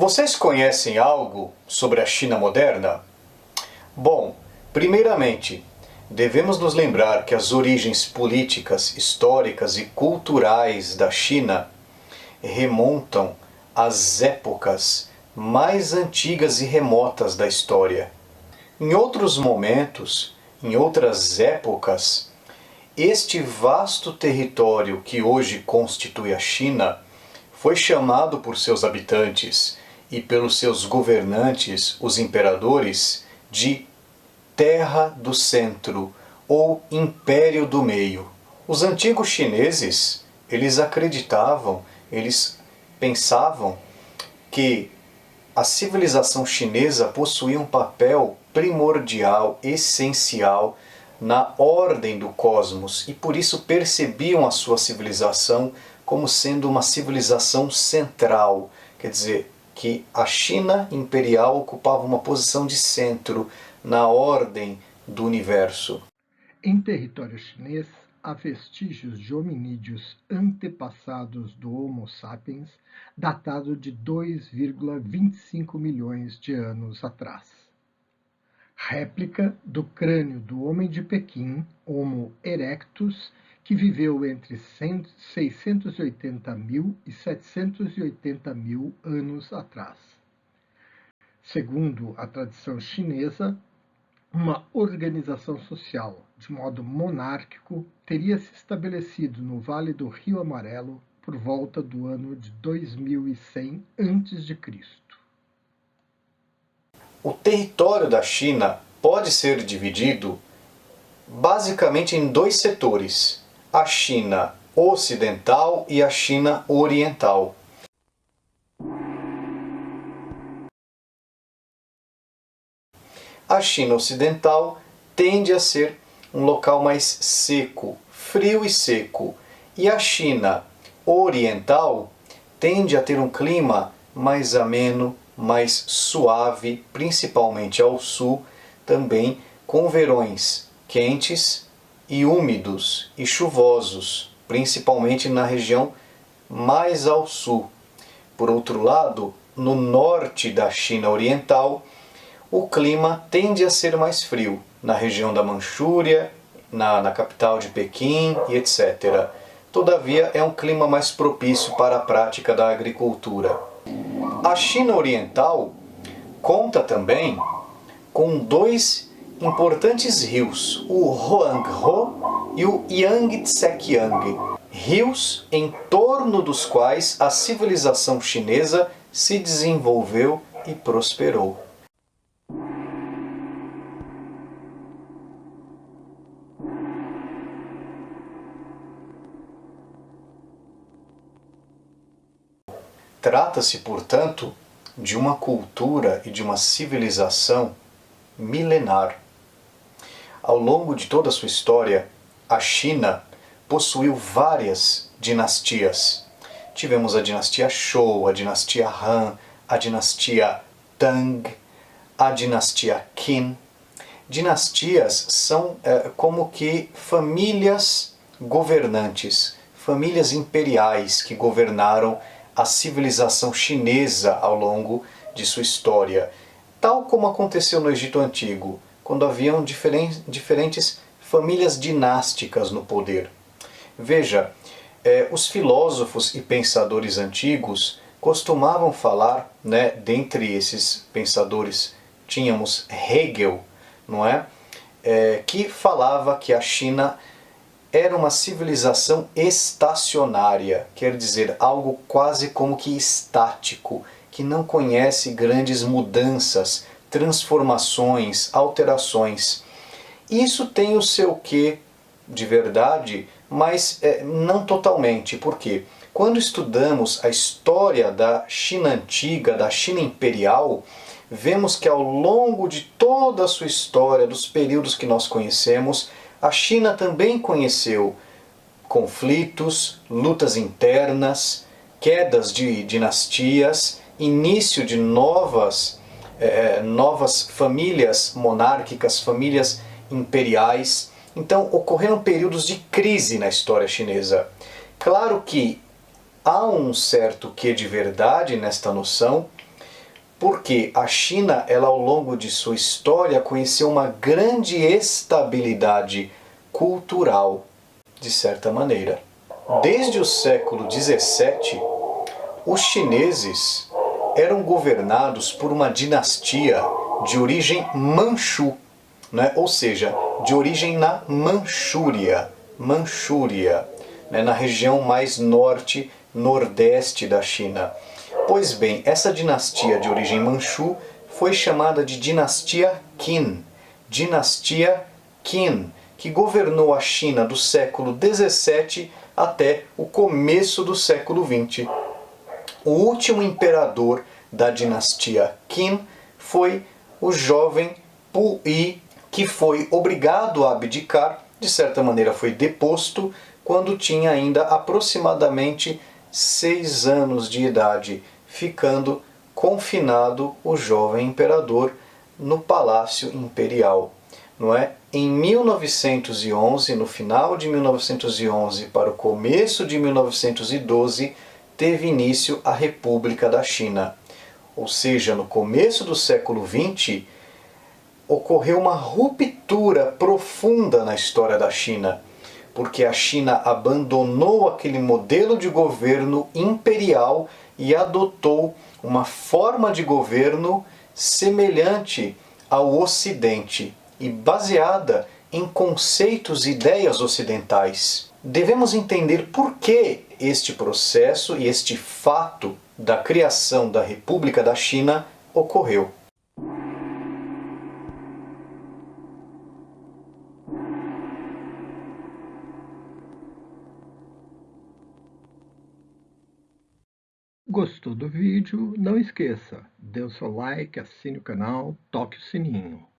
Vocês conhecem algo sobre a China moderna? Bom, primeiramente, devemos nos lembrar que as origens políticas, históricas e culturais da China remontam às épocas mais antigas e remotas da história. Em outros momentos, em outras épocas, este vasto território que hoje constitui a China foi chamado por seus habitantes e pelos seus governantes, os imperadores, de Terra do Centro ou Império do Meio. Os antigos chineses, eles acreditavam, eles pensavam que a civilização chinesa possuía um papel primordial, essencial na ordem do cosmos e por isso percebiam a sua civilização como sendo uma civilização central, quer dizer, que a China imperial ocupava uma posição de centro na ordem do universo. Em território chinês, há vestígios de hominídeos antepassados do Homo sapiens, datado de 2,25 milhões de anos atrás. Réplica do crânio do homem de Pequim, Homo erectus, que viveu entre 680 mil e 780 mil anos atrás. Segundo a tradição chinesa, uma organização social de modo monárquico teria se estabelecido no Vale do Rio Amarelo por volta do ano de 2100 a.C. O território da China pode ser dividido basicamente em dois setores: a China ocidental e a China oriental. A China ocidental tende a ser um local mais seco, frio e seco, e a China oriental tende a ter um clima mais ameno, mais suave, principalmente ao sul, também com verões quentes e úmidos e chuvosos, principalmente na região mais ao sul. Por outro lado, no norte da China oriental, o clima tende a ser mais frio, na região da Manchúria, na capital de Pequim e etc. Todavia, é um clima mais propício para a prática da agricultura. A China oriental conta também com dois importantes rios, o Huanghe e o Yangtze-kiang, rios em torno dos quais a civilização chinesa se desenvolveu e prosperou. Trata-se, portanto, de uma cultura e de uma civilização milenar. Ao longo de toda a sua história, a China possuiu várias dinastias. Tivemos a dinastia Zhou, a dinastia Han, a dinastia Tang, a dinastia Qin. Dinastias são como que famílias governantes, famílias imperiais que governaram a civilização chinesa ao longo de sua história, tal como aconteceu no Egito Antigo, quando haviam diferentes famílias dinásticas no poder. Veja, os filósofos e pensadores antigos costumavam falar, dentre esses pensadores tínhamos Hegel, não é? Que falava que a China era uma civilização estacionária, quer dizer, algo quase como que estático, que não conhece grandes mudanças, transformações, alterações. Isso tem o seu quê de verdade, mas não totalmente. Por quê? Quando estudamos a história da China antiga, da China imperial, vemos que ao longo de toda a sua história, dos períodos que nós conhecemos, a China também conheceu conflitos, lutas internas, quedas de dinastias, início de novas famílias monárquicas, famílias imperiais. Então ocorreram períodos de crise na história chinesa. Claro que há um certo quê de verdade nesta noção, Porque a China, ela ao longo de sua história, conheceu uma grande estabilidade cultural, de certa maneira. Desde o século XVII, os chineses eram governados por uma dinastia de origem Manchu, né? Ou seja, de origem na Manchúria, né? Na região mais norte-nordeste da China. Pois bem, essa dinastia de origem Manchu foi chamada de dinastia Qin, que governou a China do século XVII até o começo do século XX. O último imperador da dinastia Qin foi o jovem Puyi, que foi obrigado a abdicar, de certa maneira foi deposto, quando tinha ainda aproximadamente 6 anos de idade, ficando confinado o jovem imperador no Palácio Imperial. Não é? Em 1911, no final de 1911 para o começo de 1912, teve início a República da China. Ou seja, no começo do século XX, ocorreu uma ruptura profunda na história da China, porque a China abandonou aquele modelo de governo imperial e adotou uma forma de governo semelhante ao Ocidente e baseada em conceitos e ideias ocidentais. Devemos entender por que este processo e este fato da criação da República da China ocorreu. Gostou do vídeo? Não esqueça, dê o seu like, assine o canal, toque o sininho.